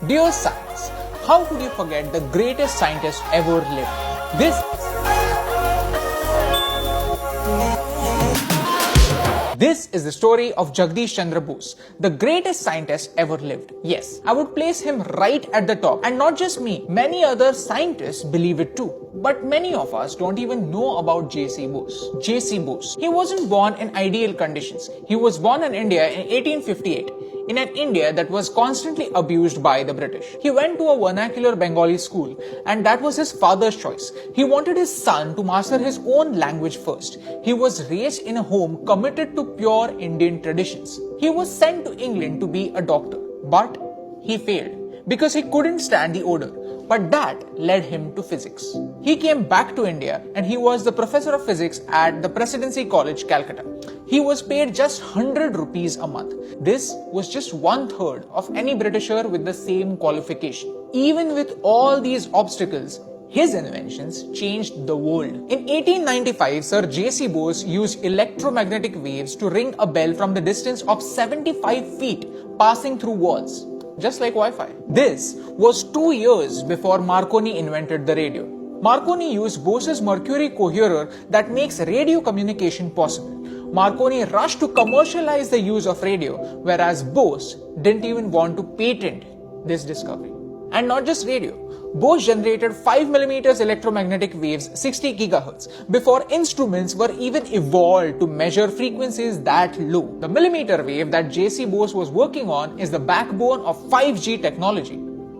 Dear science, how could you forget the greatest scientist ever lived? This is the story of Jagdish Chandra Bose, the greatest scientist ever lived. Yes, I would place him right at the top. And not just me, many other scientists believe it too. But many of us don't even know about J.C. Bose. J.C. Bose. He wasn't born in ideal conditions. He was born in India in 1858. In an India that was constantly abused by the British. He went to a vernacular Bengali school, and that was his father's choice. He wanted his son to master his own language first. He was raised in a home committed to pure Indian traditions. He was sent to England to be a doctor, but he failed because he couldn't stand the odor. But that led him to physics. He came back to India and he was the professor of physics at the Presidency College, Calcutta. He was paid just 100 rupees a month. This was just 1/3 of any Britisher with the same qualification. Even with all these obstacles, his inventions changed the world. In 1895, Sir J.C. Bose used electromagnetic waves to ring a bell from the distance of 75 feet, passing through walls. Just like Wi-Fi. This was 2 years before Marconi invented the radio. Marconi used Bose's mercury coherer that makes radio communication possible. Marconi rushed to commercialize the use of radio, whereas Bose didn't even want to patent this discovery. And not just radio. Bose generated 5mm electromagnetic waves 60 GHz before instruments were even evolved to measure frequencies that low. The millimeter wave that J.C. Bose was working on is the backbone of 5G technology.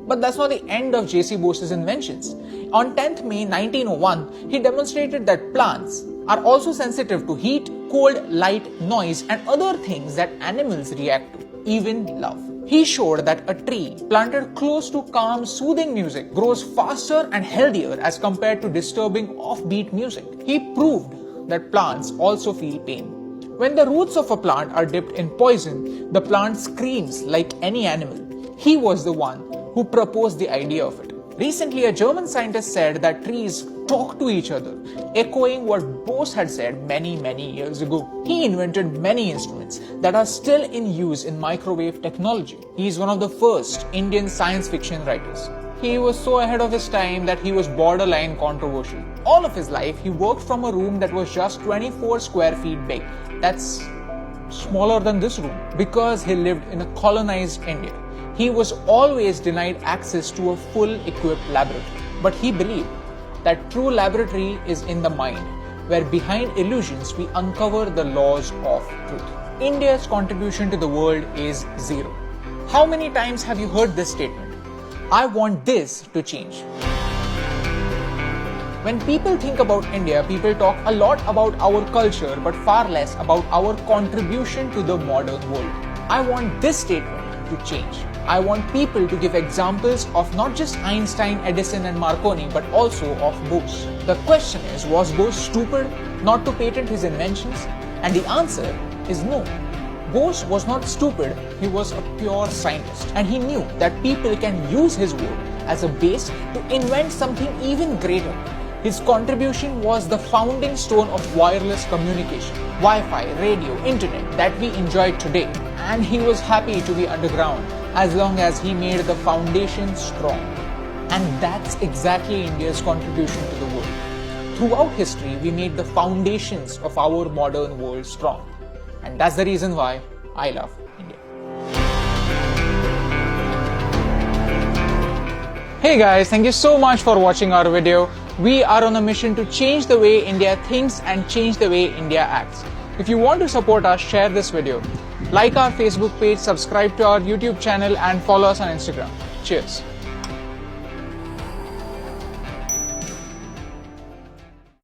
But that's not the end of J.C. Bose's inventions. On 10th May 1901, he demonstrated that plants are also sensitive to heat, cold, light, noise, and other things that animals react to, even love. He showed that a tree planted close to calm, soothing music grows faster and healthier as compared to disturbing offbeat music. He proved that plants also feel pain. When the roots of a plant are dipped in poison, the plant screams like any animal. He was the one who proposed the idea of it. Recently, a German scientist said that trees talk to each other, echoing what Bose had said many years ago. He invented many instruments that are still in use in microwave technology. He is one of the first Indian science fiction writers. He was so ahead of his time that he was borderline controversial. All of his life, he worked from a room that was just 24 square feet big. That's smaller than this room because he lived in a colonized India. He was always denied access to a full equipped laboratory. But he believed that true laboratory is in the mind, where behind illusions we uncover the laws of truth. India's contribution to the world is zero. How many times have you heard this statement? I want this to change. When people think about India, people talk a lot about our culture but far less about our contribution to the modern world. I want this statement to change. I want people to give examples of not just Einstein, Edison and Marconi but also of Bose. The question is, was Bose stupid not to patent his inventions? And the answer is no. Bose was not stupid, he was a pure scientist. And he knew that people can use his work as a base to invent something even greater. His contribution was the founding stone of wireless communication, Wi-Fi, radio, internet that we enjoy today. And he was happy to be underground as long as he made the foundation strong. And that's exactly India's contribution to the world. Throughout history, we made the foundations of our modern world strong. And that's the reason why I love India. Hey guys, thank you so much for watching our video. We are on a mission to change the way India thinks and change the way India acts. If you want to support us, share this video. Like our Facebook page, subscribe to our YouTube channel and follow us on Instagram. Cheers.